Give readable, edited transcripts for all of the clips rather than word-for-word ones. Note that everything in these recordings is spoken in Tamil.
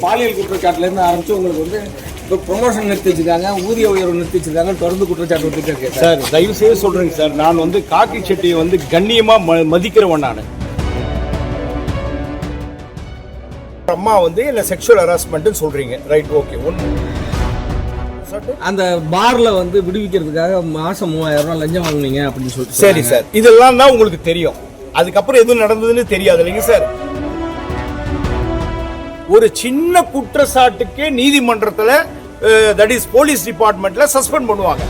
பாலியல் குற்றச்சாட்டுலேருந்து ஆரம்பித்து உங்களுக்கு வந்து இப்போ ப்ரொமோஷன் நிறுத்தி வச்சிருக்காங்க, ஊதிய உயர்வு நிறுத்தி வச்சிருக்காங்க, தொடர்ந்து குற்றச்சாட்டு வந்துட்டு இருக்கேன் சார். தயவு செய்து சொல்கிறேங்க சார், நான் வந்து காக்கி சட்டையை வந்து கண்ணியமாக மதிக்கிறவன். நான் அம்மா வந்து என்ன செக்ஷுவல் ஹராஸ்மெண்ட்னு சொல்கிறீங்க, ரைட், ஓகே. அந்த பார்ல வந்து விடுவிக்கிறதுக்காக மாசம் 3000 ரூபாய் லஞ்சம் வாங்குனீங்க அப்படின்னு சொல்லிட்டு. சரி சார், இதெல்லாம் தான் உங்களுக்கு தெரியும். அதுக்கப்புறம் எதுவும் நடந்ததுன்னு தெரியாது இல்லைங்க சார். ஒரு சின்ன குற்றச்சாட்டுக்கே நீதிமன்றத்தில் தட் இஸ் போலீஸ் டிபார்ட்மெண்ட்ல சஸ்பெண்ட் பண்ணுவாங்க.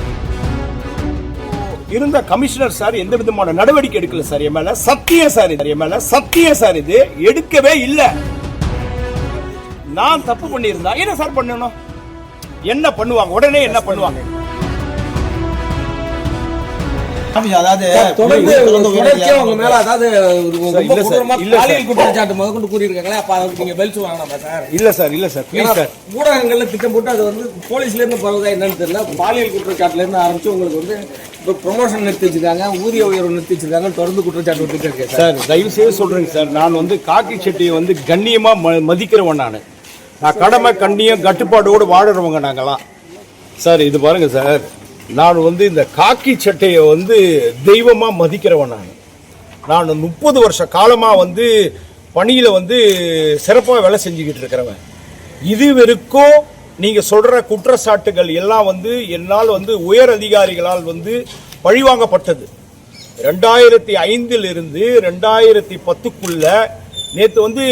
இருந்த கமிஷனர் சார் எந்த விதமான நடவடிக்கை எடுக்கல சார். என் மேல சத்தியம் சார், என் மேல சத்தியம் சார், இது எடுக்கவே இல்லை. நான் தப்பு பண்ணியிருந்தா என்ன சார் பண்ணணும்? என்ன பண்ணுவாங்க? உடனே என்ன பண்ணுவாங்க? அதாவது இல்ல சார், இல்ல சார், ஊடகங்கள்ல திட்டம் போட்டு அது வந்து போலீஸ்ல இருந்து பரவுதா என்னன்னு தெரியல. பாலியல் குற்றச்சாட்டுல இருந்து ஆரம்பிச்சு உங்களுக்கு வந்து இப்போ ப்ரொமோஷன் நிறுத்தி வச்சிருக்காங்க, ஊதிய உயர்வு நிறுத்தி வச்சிருக்காங்க, தொடர்ந்து குற்றச்சாட்டு வந்துட்டு இருக்கேன் சார். தயவு செய்து சொல்றேங்க சார், நான் வந்து காக்கி சட்டையை வந்து கண்ணியமா மதிக்கிறவன். நான் கடமை கண்ணியம் கட்டுப்பாடோடு வாடுறவங்க நாங்களாம் சார். இது பாருங்க சார், நான் வந்து இந்த காக்கி சட்டையை வந்து தெய்வமா மதிக்கிறவன். நான் 30 வருஷ காலமா வந்து பணியில வந்து சிறப்பாக வேலை செஞ்சுக்கிட்டு இருக்கிறவன். இது வரைக்கும் நீங்க சொல்ற குற்றச்சாட்டுகள் எல்லாம் வந்து என்னால் வந்து உயர் அதிகாரிகளால் வந்து பழிவாங்கப்பட்டது. 2005 இருந்து 2010க்குள்ள நேற்று வந்து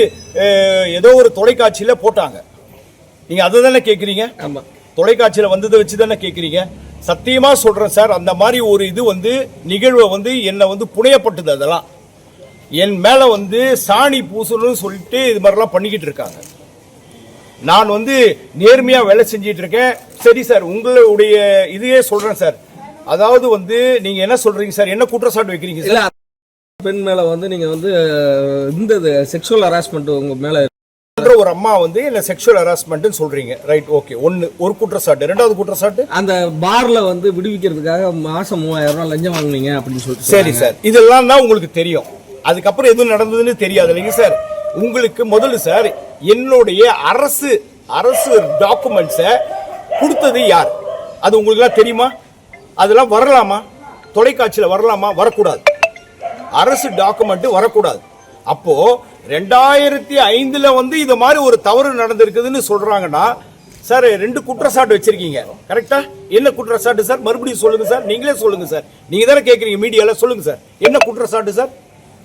ஏதோ ஒரு தொலைக்காட்சியில் போட்டாங்க. நீங்க அதை தானே கேட்குறீங்க? ஆமா, தொலைக்காட்சியில் வந்ததை வச்சு தானே கேட்குறீங்க. சத்தியமா சொல்றேன் சார், அந்த மாதிரி ஒரு இது வந்து நிகழ்வை வந்து என்னை வந்து புனையப்பட்டது. அதெல்லாம் என் மேல வந்து சாணி பூசணும்னு சொல்லிட்டு இது மாதிரிலாம் பண்ணிக்கிட்டு இருக்காங்க. நான் வந்து நேர்மையா வேலை செஞ்சிட்டு இருக்கேன். சரி சார், உங்களுடைய இதையே சொல்றேன் சார். அதாவது வந்து நீங்க என்ன சொல்றீங்க சார்? என்ன குற்றச்சாட்டு வைக்கிறீங்க சார்? பெண் மேல வந்து நீங்க வந்து இந்த செக்ஷுவல் ஹராஸ்மெண்ட் உங்க மேல ஒரு அம்மா வந்து என்ன செக்ஷுவல் ஹராஸ்மெண்ட் சொல்றீங்க, ரைட், ஓகே. ஒரு குற்றச்சாட்டு. ரெண்டாவது குற்றச்சாட்டு, அந்த பார்ல வந்து விடுவிக்கிறதுக்காக மாசம் 3000 ரூபாய் லஞ்சம் வாங்குனீங்க அப்படின்னு சொல்லிட்டு. சரி சார், இதெல்லாம் தான் உங்களுக்கு தெரியும். அதுக்கப்புறம் எதுவும் நடந்ததுன்னு தெரியாது இல்லைங்க சார். உங்களுக்கு முதல்ல சார் என்னுடைய அரசு டாக்குமெண்ட்ஸை கொடுத்தது யார்? அது உங்களுக்கு எல்லாம் தெரியுமா? அதெல்லாம் வரலாமா? தொலைக்காட்சியில் வரலாமா? வரக்கூடாது. அரசு டாக்குமெண்ட் வரக்கூடாது. அப்போ 2005 வந்து இது மாதிரி ஒரு தவறு நடந்திருக்குதுன்னு சொல்றாங்கன்னா சார், 2 குற்றச்சாட்டு வச்சிருக்கீங்க, கரெக்டா? என்ன குற்றச்சாட்டு சார்? மறுபடியும் சொல்லுங்க சார், நீங்களே சொல்லுங்க சார். நீங்க தானே கேட்குறீங்க மீடியால, சொல்லுங்க சார், என்ன குற்றச்சாட்டு சார்?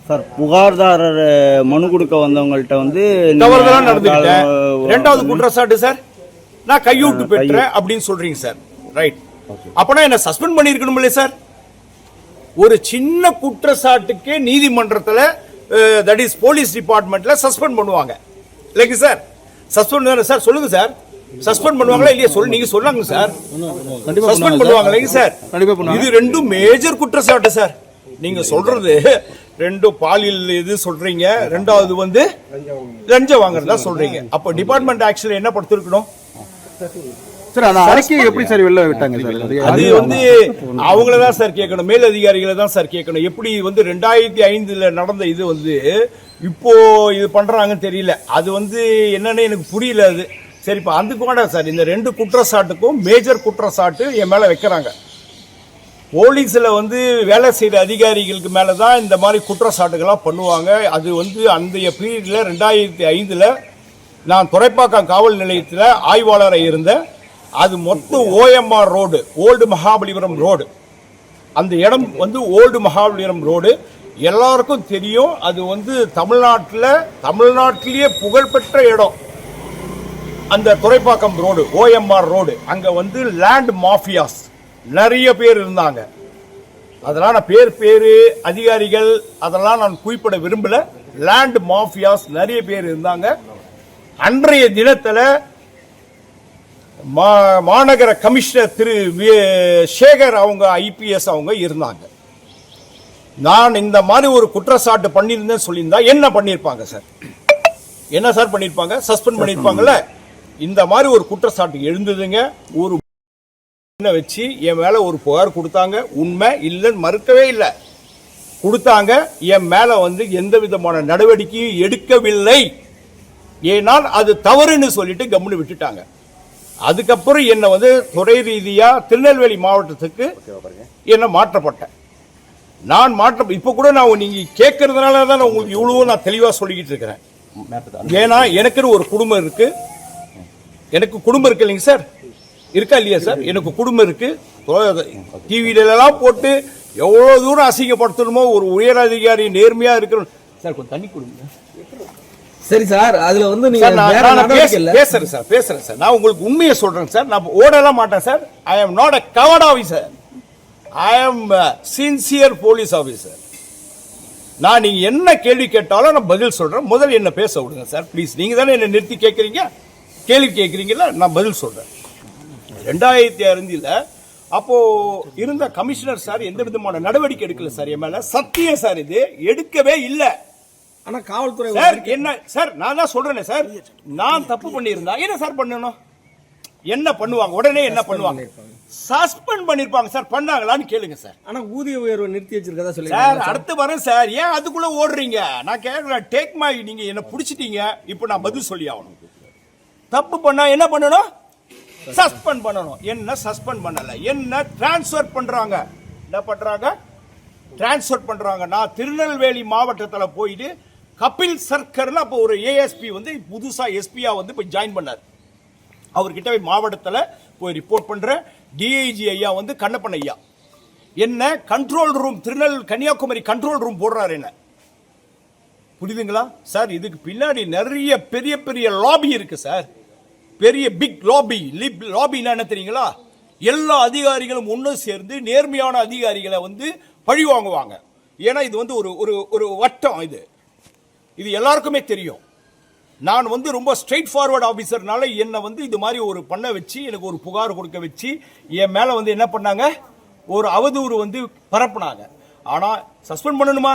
சார், புகார்தாரர் மனு கொடுக்க வந்தவங்கள்ட்ட வந்து தவறுதலா நடந்துக்கிட்டேன். ரெண்டாவது குற்றச்சாட்டு சார், நான் கையூட்டு பெற்றேன் அப்படின்னு சொல்றீங்க சார், ரைட். அப்பனா என்ன சஸ்பெண்ட் பண்ணிருக்கணும் இல்லையா சார்? ஒரு சின்ன குற்றச்சாட்டுக்கே நீதிமன்றத்தில் தட் இஸ் போலீஸ் டிபார்ட்மெண்ட்ல சஸ்பெண்ட் பண்ணுவாங்க இல்லைங்க சார்? சஸ்பெண்ட் தானே சார்? சொல்லுங்க சார், சஸ்பெண்ட் பண்ணுவாங்களா இல்லையா? நீங்க சொல்லாங்க சார். சஸ்பெண்ட் பண்ணுவாங்க இல்லைங்க சார்? இது 2 மேஜர் குற்றச்சாட்டு சார். நீங்க சொல்றது 2 பாலியல் இது சொல்றீங்க, ரெண்டாவது வந்து லஞ்சம் வாங்குறதா சொல்றீங்க. அப்ப டிபார்ட்மெண்ட் ஆக்சுவலி என்ன படுத்திருக்கணும் சார்? அந்த அறிக்கையை எப்படி சார் வெளில விட்டாங்க சார்? அது வந்து அவங்கள தான் சார் கேட்கணும், மேல் அதிகாரிகளை தான் சார் கேட்கணும். எப்படி வந்து 2005 நடந்த இது வந்து இப்போ இது பண்றாங்கன்னு தெரியல. அது வந்து என்னன்னு எனக்கு புரியல. அது சரிப்பா, அந்த கூட சார் இந்த 2 குற்றச்சாட்டுக்கும் மேஜர் குற்றச்சாட்டு என் மேல வைக்கிறாங்க. போலீஸ்ல வந்து வேலை செய்த அதிகாரிகளுக்கு மேலதான் இந்த மாதிரி குற்றச்சாட்டுகள்லாம் பண்ணுவாங்க. அது வந்து அந்த பீரியட்ல 2005 நான் துறைப்பாக்கம் காவல் நிலையத்தில் ஆய்வாளராக இருந்தேன். அது மொத்தம் OMR road, old Mahabalipuram road. அந்த இடம் வந்து ஓல்டு மகாபலிபுரம் ரோடு எல்லாருக்கும் தெரியும். அது வந்து தமிழ்நாட்டிலேயே புகழ்பெற்ற இடம். அந்த துறைப்பாக்கம் ரோடு, OMR ரோடு, அங்க வந்து லேண்ட் மாஃபியாஸ் நிறைய பேர் இருந்தாங்க. அதெல்லாம் நான் பேரு அதிகாரிகள் அதெல்லாம் நான் குறிப்பிட விரும்பல. லேண்ட் மாஃபியாஸ் நிறைய பேர் இருந்தாங்க. அன்றைய தினத்தில் மாநகர கமிஷனர் திரு சேகர் அவங்க IPS அவங்க இருந்தாங்க. நான் இந்த மாதிரி ஒரு குற்றச்சாட்டு பண்ணியிருந்தேன் சொல்லியிருந்தா என்ன பண்ணியிருப்பாங்க சார்? என்ன சார் பண்ணியிருப்பாங்க? சஸ்பெண்ட் பண்ணியிருப்பாங்கல்ல. இந்த மாதிரி ஒரு குற்றச்சாட்டு எழுந்ததுங்க. ஒரு வச்சு என் மேல ஒரு புகார் கொடுத்தாங்க. உண்மை இல்லைன்னு மறுக்கவே இல்லை, கொடுத்தாங்க. என் மேல வந்து எந்த விதமான நடவடிக்கையும் எடுக்கவில்லை. ஏனால் அது தவறுன்னு சொல்லிட்டு கம்முன்னு விட்டுட்டாங்க. அதுக்கப்புறம் என்ன வந்து துறை ரீதியா திருநெல்வேலி மாவட்டத்துக்கு என்ன மாற்றப்பட்டேன். நான் இப்ப கூட நான் நீங்க கேட்கறதுனால தான் உங்களுக்கு இவ்வளவு நான் தெளிவா சொல்லிக்கிட்டு இருக்கிறேன். ஏன்னா எனக்கு ஒரு குடும்பம் இருக்கு. எனக்கு குடும்பம் இருக்கு இல்லைங்க சார்? இருக்கா இல்லையா சார்? எனக்கு குடும்பம் இருக்கு. டிவில எல்லாம் போட்டு எவ்வளவு தூரம் அசிங்கப்படுத்தணுமோ ஒரு உயர் அதிகாரி நேர்மையா இருக்கணும் சார். கொஞ்சம் தண்ணி கொடுங்க. சரி சார், அதுல வந்து நீங்க பேசுறேன் சார். நான் உங்களுக்கு உண்மையை சொல்றேன் சார். நான் ஓடலாம் மாட்டேன் sir. I am not a coward officer. I am a sincere police officer. நான் நீங்க என்ன கேள்வி கேட்டாலும் நான் பதில் சொல்றேன். முதல்ல என்ன பேச விடுங்க சார் ப்ளீஸ். நீங்க தானே என்ன நிறுத்தி கேட்கறீங்க, கேள்வி கேட்கறீங்கல்ல, நான் பதில் சொல்றேன். 2005 அப்போ இருந்த கமிஷனர் சார் எந்த விதமான நடவடிக்கை எடுக்கல சார். என் மேல சத்தியம் சார், இது எடுக்கவே இல்லை. ஆனா காவல்துறை சார் என்ன சார், நான் தான் சொல்றேன் சார். நான் தப்பு பண்ணியிருந்தா என்ன சார் பண்ணணும்? என்ன பண்ணுவாங்க? உடனே என்ன பண்ணுவாங்க? சஸ்பெண்ட் பண்ணிருப்பாங்க சார். பண்ணாங்களான்னு கேளுங்க சார். ஆனா ஊதிய உயர்வு நிறுத்தி வச்சிருக்கதா சொல்லி சார். அடுத்து வரேன் சார். ஏன் அதுக்குள்ள ஓடுறீங்க? நான் கேட்கிறேன். டேக் மை, நீங்க என்ன புடிச்சிட்டீங்க, இப்போ நான் பதில் சொல்லி ஆகணும். தப்பு பண்ணா என்ன பண்ணணும்? சஸ்பெண்ட் பண்ணணும். என்ன சஸ்பெண்ட் பண்ணல, என்ன டிரான்ஸ்ஃபர் பண்றாங்க. என்ன பண்றாங்க? டிரான்ஸ்ஃபர் பண்றாங்க. நான் திருநெல்வேலி மாவட்டத்தில் போயிட்டு கபில் சர்க்கர்னு அப்போ ஒரு ஏஎஸ்பி வந்து புதுசா எஸ்பியா வந்து போய் ஜாயின் பண்ணார். அவர்கிட்ட போய் மாவட்டத்தில் போய் ரிப்போர்ட் பண்ற டிஐஜி ஐயா வந்து கண்ணப்பன் ஐயா என்ன control room Kanyakumari control room போடுறாரு. என்ன புரியுதுங்களா சார்? இதுக்கு பின்னாடி நிறைய பெரிய பெரிய லாபி இருக்கு சார். பெரிய பிக் லாபி. லாபின்னா என்ன தெரியுங்களா? எல்லா அதிகாரிகளும் ஒன்று சேர்ந்து நேர்மையான அதிகாரிகளை வந்து பழி வாங்குவாங்க. ஏன்னா இது வந்து ஒரு வட்டம். இது எல்லாருக்குமே தெரியும். நான் வந்து ரொம்ப ஸ்ட்ரெயிட் ஃபார்வர்ட் ஆபீசர்னால என்ன வந்து இது மாதிரி ஒரு பண்ண வச்சு எனக்கு ஒரு புகார் கொடுக்க வச்சு என் மேல வந்து என்ன பண்ணாங்க, ஒரு அவதூறு வந்து பரப்புனாங்க. ஆனா சஸ்பெண்ட் பண்ணணுமா?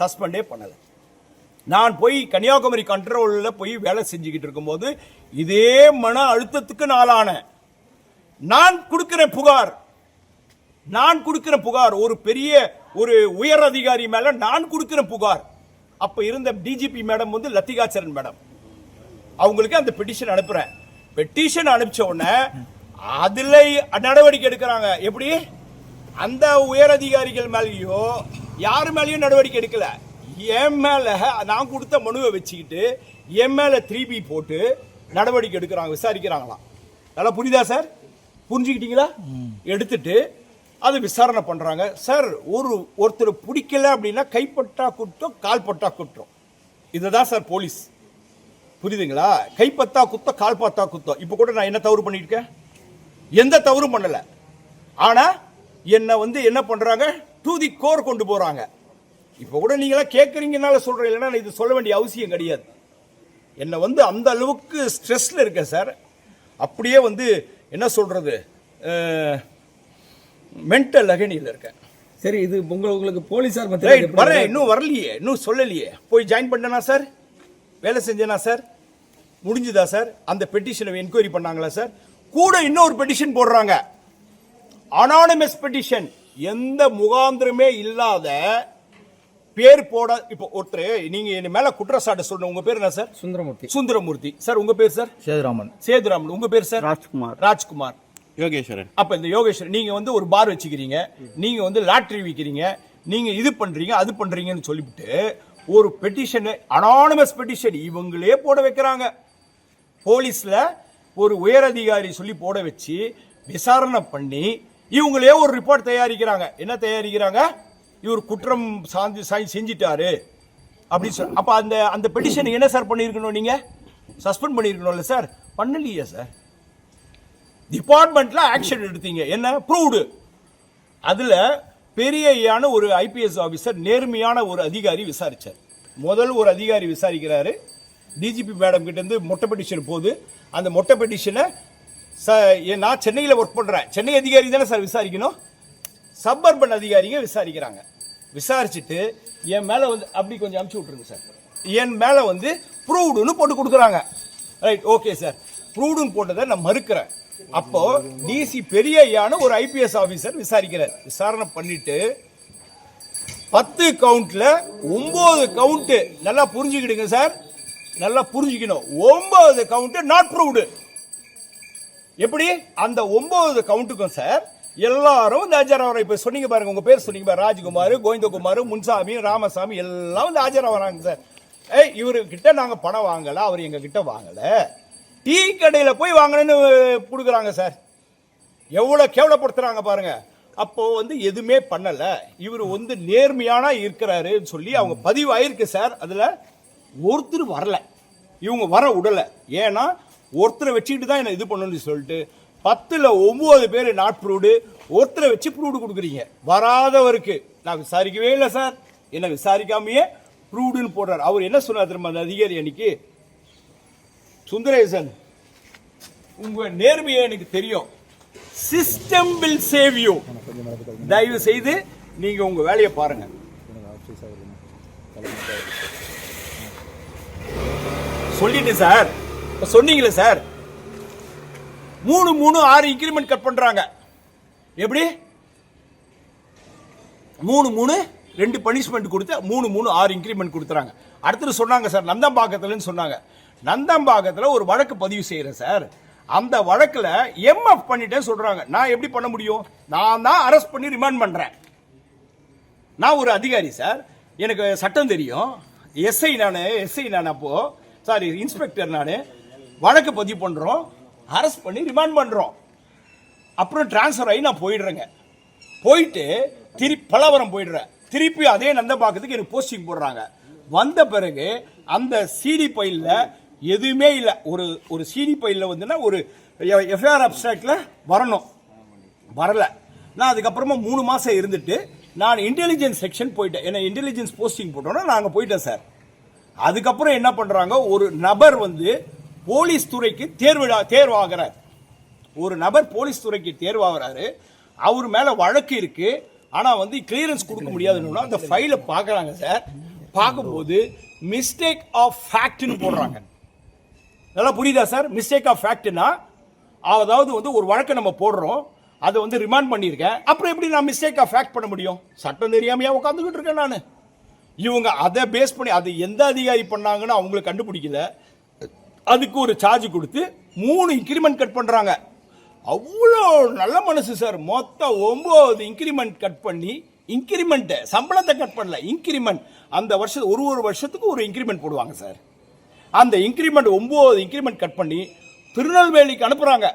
சஸ்பெண்டே பண்ணல. நான் போய் கன்னியாகுமரி கண்ட்ரோல்ல போய் வேலை செஞ்சுக்கிட்டு இருக்கும்போது இதே மன அழுத்தத்துக்கு நாளான நான் கொடுக்கிற புகார் ஒரு பெரிய ஒரு உயர் அதிகாரி மேல நான் கொடுக்கிற புகார். அப்ப இருந்த டிஜிபி மேடம் வந்து லத்திகாச்சரன் மேடம், அவங்களுக்கு அந்த பெட்டிஷன் அனுப்புறேன். பெட்டிஷன் அனுப்பிச்ச உடனே அதுல நடவடிக்கை எடுக்கிறாங்க. எப்படி? அந்த உயர் அதிகாரிகள் மேலேயோ யாரு மேலேயும் நடவடிக்கை எடுக்கல. என் மேல நான் கொடுத்த மனுவை வச்சுக்கிட்டு என் மேல 3B போட்டு நடவடிக்கை எடுக்கிறாங்க, விசாரிக்கிறாங்களாம். நல்லா புரியுதா சார்? புரிஞ்சுக்கிட்டீங்களா? எடுத்துட்டு அது விசாரணை பண்றாங்க சார். ஒருத்தர் பிடிக்கல அப்படின்னா கைப்பட்டா குற்றம், கால்பட்டா குற்றம். இதுதான் சார் போலீஸ். புரியுதுங்களா? கைப்பத்தா குத்தம், கால்பத்தா குத்தம். இப்ப கூட நான் என்ன தவறு பண்ணிருக்கேன்? எந்த தவறும் பண்ணல. ஆனா என்ன வந்து என்ன பண்றாங்க, டு தி கோர் கொண்டு போறாங்க. இப்ப கூட நீங்களா கேட்கறீங்கனால சொல்றேன், இல்லைன்னா இது சொல்ல வேண்டிய அவசியம் கிடையாது. என்ன வந்து அந்த அளவுக்கு ஸ்ட்ரெஸ்ல இருக்கேன் சார். அப்படியே வந்து என்ன சொல்றது, மென்டல் அகனியில் இருக்கேன். சரி, இது உங்களுக்கு போலீஸார் வரேன், இன்னும் வரலையே, இன்னும் சொல்லலையே. போய் ஜாயின் பண்ணனா சார்? வேலை செஞ்சேனா சார்? முடிஞ்சுதா சார்? அந்த பெட்டிஷனை என்கொயரி பண்ணாங்களா சார்? கூட இன்னொரு பெட்டிஷன் போடுறாங்க, அனானிமஸ் பெட்டிஷன். எந்த முகாந்திரமே இல்லாத பேர் போட. இப்போ ஒருத்தர் நீங்க என் மேல குற்றச்சாட்டு சொல்ற, உங்க பேர் என்ன சார்? சுந்தரமூர்த்தி சார். உங்க பேர் சார்? சேதுராமன். உங்க பேர் சார்? ராஜ்குமார். யோகேஸ்வரன். அப்ப இந்த யோகேஸ்வரன், நீங்க வந்து ஒரு பார் வச்சுக்கிறீங்க, நீங்க வந்து லாட்டரி விற்கிறீங்க, நீங்க இது பண்றீங்க அது பண்றீங்கன்னு சொல்லிவிட்டு ஒரு பெட்டிஷன், அனானிமஸ் பெட்டிஷன் இவங்களே போட வைக்கிறாங்க. போலீஸ்ல ஒரு உயர் அதிகாரி சொல்லி போட வச்சு விசாரணை பண்ணி இவங்களே ஒரு ரிப்போர்ட் தயாரிக்கிறாங்க. என்ன தயாரிக்கிறாங்க? இவர் குற்றம் செஞ்சிட்டாரு அப்படின்னு சொல்லி. அப்ப அந்த பெட்டிஷன் என்ன சார் பண்ணிருக்கணும்? நீங்க சஸ்பெண்ட் பண்ணிருக்கணும்ல சார்? பண்ணலையே சார். டிபார்ட்மெண்ட்ல ஆக்ஷன் எடுத்தீங்க. என்ன ப்ரூவ்டு? அதுல பெரிய ஒரு ஐபிஎஸ் ஆபீசர், நேர்மையான ஒரு அதிகாரி விசாரிச்சார். முதல் ஒரு அதிகாரி விசாரிக்கிறாரு. டிஜிபி மேடம் கிட்ட இருந்து மொட்டை பெட்டிஷன் போகுது. அந்த மொட்டை பெட்டிஷனை நான் சென்னையில் ஒர்க் பண்றேன், சென்னை அதிகாரி தானே சார் விசாரிக்கணும். சப்பர்பன் அதிகாரிங்க விசாரிக்கிறாங்க. விசாரிச்சுட்டு என் மேல வந்து அப்படி கொஞ்சம் அமுச்சு விட்டுருங்க சார். என் மேல வந்து ப்ரூவ்டுன்னு போட்டு கொடுக்குறாங்க. ரைட், ஓகே சார், ப்ரூவ்டுன்னு போட்டதை நான் மறுக்கிறேன். அப்போ டிசி பெரிய ஒரு ஐபிஎஸ் ஆபீசர் விசாரிக்கிறார். விசாரணை பண்ணிட்டு 10 கவுண்ட்ல 9 கவுண்ட், நல்லா புரிஞ்சுக்கிடுங்க சார், நல்லா புரிஞ்சுக்கணும். 9 கவுண்ட் நாட் ப்ரூவ்டு. எப்படி அந்த 9 கவுண்ட்டுக்கும் சார் எல்லாரும் வந்து ஆஜராகிறாங்க. இப்ப சொன்னீங்க பாருங்க, உங்க பேர் சொன்னீங்க பாருங்க, ராஜ்குமார், கோவிந்தகுமார், முன்சாமி, ராமசாமி எல்லாம் வந்து ஆஜராகிறாங்க சார். இவரு கிட்ட நாங்க பணம் வாங்கல, அவர் எங்க கிட்ட வாங்கல, டீ கடையில போய் வாங்கணும்னு கொடுக்குறாங்க சார். எவ்வளவு கேவலப்படுத்துறாங்க பாருங்க. அப்போ வந்து எதுவுமே பண்ணல, இவர் வந்து நேர்மையான இருக்கிறாருன்னு சொல்லி அவங்க பதிவு ஆயிருக்கு சார். அதுல ஒருத்தர் வரல, இவங்க வர விடல. ஏன்னா ஒருத்தரை வச்சுக்கிட்டு தான் என்ன இது பண்ணணும்னு சொல்லிட்டு 10ல் 9 பேர் நாட் ப்ரூவ்டு, ஒருத்தரை வச்சு ப்ரூவ்டு கொடுக்குறீங்க. வராதவருக்கு நான் விசாரிக்கவே இல்லை சார், என்ன விசாரிக்காமையே ப்ரூவ்டுன்னு போடுறாரு. அவர் என்ன சொன்னார் தெரியுமா அந்த அதிகாரி அன்னைக்கு? சுந்தரேசன், உங்க நேர்மையை எனக்கு தெரியும், சிஸ்டம் வில் சேவ் யூ, தயவு செய்து நீங்க உங்க வேலையை பாருங்க. சொல்லிட்டு சார், சொன்னீங்களே சார், 3-3-6 இன்கிரிமெண்ட் கட் பண்றாங்க. எப்படி 3-3-2 பனிஷ்மெண்ட் கொடுத்து 3-3-6 இன்கிரிமெண்ட் கொடுத்துறாங்க. அடுத்து சொன்னாங்க சார் நந்தம்பாக்கத்துலன்னு சொன்னாங்க. நந்தம்பாக்கத்துல ஒரு வழக்கு பதிவு செய்யறேன் சார், அந்த வழக்குல எம்எஃப் பண்ணிட்டேன்னு சொல்றாங்க. நான் எப்படி பண்ண முடியும்? நான் தான் அரெஸ்ட் பண்ணி ரிமாண்ட் பண்றேன். நான் ஒரு அதிகாரி சார், எனக்கு சட்டம் தெரியும். எஸ்ஐ நான் அப்போ சாரி இன்ஸ்பெக்டர், நான் வழக்கு பதிவு பண்றோம், அரெஸ்ட் பண்ணி ரிமாண்ட் பண்றோம், அப்புறம் டிரான்ஸ்ஃபர் ஆகி நான் போயிடுறேங்க. போயிட்டு திருப்பி பலவரம் போயிடுறேன், திருப்பி அதே நந்தம்பாக்கத்துக்கு எனக்கு போஸ்டிங் போடுறாங்க. வந்த பிறகு அந்த சிடி பைல்ல எதுவுமே இல்லை. ஒரு சிடி பைல்ல வந்துன்னா ஒரு எஃப்ஐஆர் அப்ஸ்ட்ராக்ட்ல வரணும், வரல. நான் அதுக்கப்புறமா 3 மாசம் இருந்துட்டு நான் இன்டெலிஜென்ஸ் செக்ஷன் போயிட்டேன். என்ன இன்டெலிஜென்ஸ் போஸ்டிங் போட்டோன்னா நாங்கள் போயிட்டேன் சார். அதுக்கப்புறம் என்ன பண்றாங்க, ஒரு நபர் வந்து போலீஸ் துறைக்கு தேர்வாகிறார். ஒரு நபர் போலீஸ் துறைக்கு தேர்வாகிறாரு, அவர் மேல வழக்கு இருக்கு, ஆனா வந்து கிளியரன்ஸ் கொடுக்க முடியாதுன்னு அந்த ஃபைலை பார்க்கறாங்க சார். பார்க்கும்போது மிஸ்டேக் ஆஃப் ஃபேக்ட்னு போடுறாங்க. நல்லா புரியுதா சார்? மிஸ்டேக் ஆஃப் ஃபேக்ட்னா அதாவது வந்து ஒரு வழக்கை நம்ம போடுறோம், அதை வந்து ரிமாண்ட் பண்ணியிருக்கேன், அப்புறம் எப்படி நான் மிஸ்டேக் ஆஃப் ஃபேக்ட் பண்ண முடியும்? சட்டம் தெரியாமையா உட்காந்துக்கிட்டு இருக்கேன் நான். இவங்க அதை பேஸ் பண்ணி அது எந்த அதிகாரி பண்ணாங்கன்னு அவங்களுக்கு கண்டுபிடிக்கல, அதுக்கு ஒரு சார்ஜ் கொடுத்து 3 இன்கிரிமெண்ட் கட் பண்றாங்க. அவ்வளோ நல்ல மனசு சார். மொத்தம் 9 இன்கிரிமெண்ட் கட் பண்ணி, இன்கிரிமெண்ட் சம்பளத்தை கட் பண்ணல, இன்கிரிமெண்ட் அந்த வருஷம் ஒரு வருஷத்துக்கு ஒரு இன்கிரிமெண்ட் போடுவாங்க சார். அந்த இன்கிரிமெண்ட் 9 இன்கிரிமெண்ட் கட் பண்ணி திருநெல்வேலிக்கு அனுப்புறாங்க.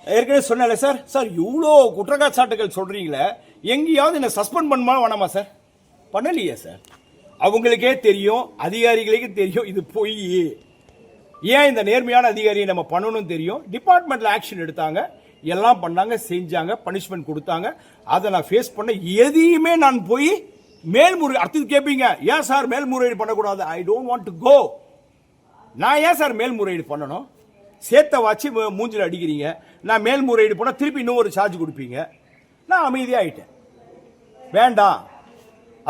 ஏற்கனவே சொன்னல சார், சார் இவ்வளோ குற்றச்சாட்டுகள் சொல்றீங்களே, எங்கேயாவது என்ன சஸ்பெண்ட் பண்ணுமா வேணாமா சார்? பண்ணலையே சார். அவங்களுக்கே தெரியும், அதிகாரிகளுக்கே தெரியும் இது பொய். ஏன் இந்த நேர்மையான அதிகாரியை நம்ம பண்ணணும் தெரியும். டிபார்ட்மெண்ட்ல ஆக்ஷன் எடுத்தாங்க, எல்லாம் பண்ணாங்க, செஞ்சாங்க, பனிஷ்மெண்ட் கொடுத்தாங்க. அதை நான் ஃபேஸ் பண்ண எதையுமே நான் போய் மேல்முறை அடுத்தது கேட்பீங்க, ஏன் சார் மேல்முறையீடு பண்ணக்கூடாது? I don't want to go. நான் ஏன் சார் மேல்முறையீடு பண்ணணும்? சேத்த வாச்சு மூஞ்சில் அடிக்கிறீங்க, நான் மேல்முறையீடு போனால் திருப்பி இன்னொரு சார்ஜ் கொடுப்பீங்க. நான் அமைதியாகிட்டேன், வேண்டாம்,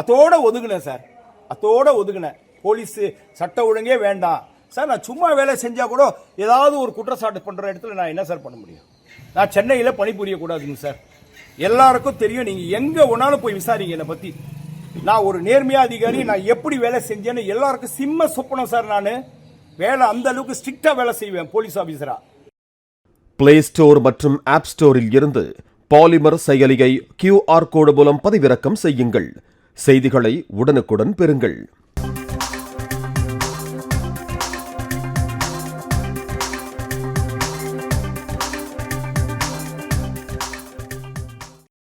அதோட ஒதுங்கினேன் சார், அதோட ஒதுங்கினேன். போலீஸ் சட்ட ஒழுங்கே வேண்டாம் சார். நான் சும்மா வேலை செஞ்சா கூட ஏதாவது ஒரு குற்றச்சாட்டு பண்ற இடத்துல நான் என்ன சார் பண்ண முடியும்? நான் சென்னையில் பணிபுரியக்கூடாதுங்க சார். எல்லாருக்கும் தெரியும், நீங்க எங்க ஒன்னாலும் போய் விசாரிங்க என்னை பத்தி. நான் ஒரு நேர்மையா அதிகாரி, நான் எப்படி வேலை செஞ்சேன்னு எல்லாருக்கும் சிம்ம சொப்பனம் சார். நான் வேலை அந்த அளவுக்கு ஸ்ட்ரிக்டா வேலை செய்வேன் போலீஸ் ஆபீசரா. பிளே ஸ்டோர் மற்றும் ஆப் ஸ்டோரில் இருந்து பாலிமர் செயலியை QR கோடு மூலம் பதிவிறக்கம் செய்யுங்கள். செய்திகளை உடனுக்குடன் பெறுங்கள்.